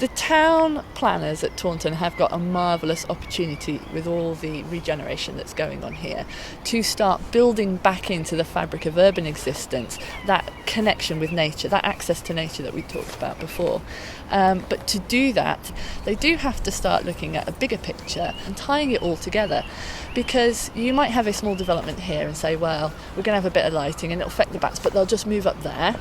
The town planners at Taunton have got a marvellous opportunity with all the regeneration that's going on here to start building back into the fabric of urban existence that connection with nature, that access to nature that we talked about before. But to do that, they do have to start looking at a bigger picture and tying it all together, because you might have a small development here and say, well, we're going to have a bit of lighting and it'll affect the bats, but they'll just move up there.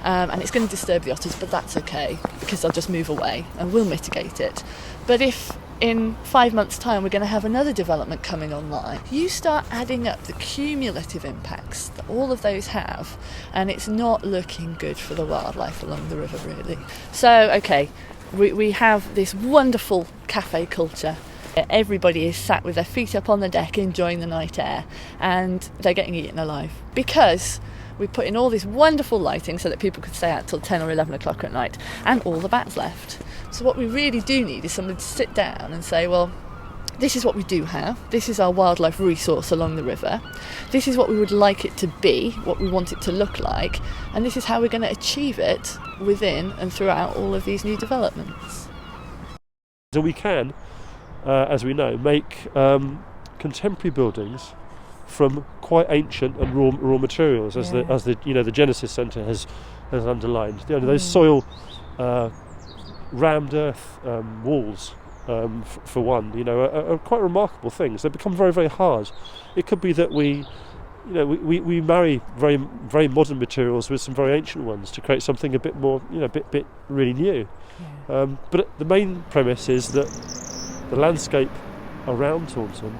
And it's going to disturb the otters, but that's okay because they'll just move away and we'll mitigate it. But if in 5 months' time we're going to have another development coming online, you start adding up the cumulative impacts that all of those have, and it's not looking good for the wildlife along the river, really. So, okay, we have this wonderful cafe culture. Everybody is sat with their feet up on the deck enjoying the night air, and they're getting eaten alive because we put in all this wonderful lighting so that people could stay out till 10 or 11 o'clock at night, and all the bats left. So what we really do need is somebody to sit down and say, well, this is what we do have, this is our wildlife resource along the river, this is what we would like it to be, what we want it to look like, and this is how we're going to achieve it within and throughout all of these new developments. So we can, as we know, make contemporary buildings from quite ancient and raw materials, as the Genesis Centre has underlined. Those soil rammed earth walls, for one, are quite remarkable things. They become very, very hard. It could be that we marry very, very modern materials with some very ancient ones to create something a bit more, bit really new. Yeah. But the main premise is that the landscape around Taunton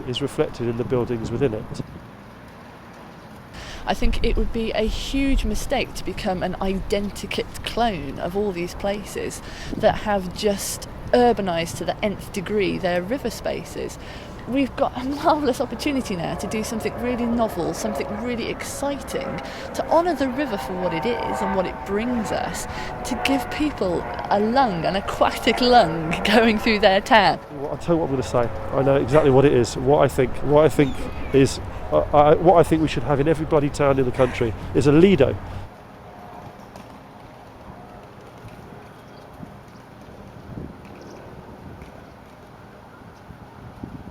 is reflected in the buildings within it. I think it would be a huge mistake to become an identikit clone of all these places that have just urbanised to the nth degree their river spaces. We've got a marvellous opportunity now to do something really novel, something really exciting, to honour the river for what it is and what it brings us, to give people a lung, an aquatic lung going through their town. Well, I'll tell you what I'm going to say. I know exactly what it is. What I think we should have in every bloody town in the country is a Lido.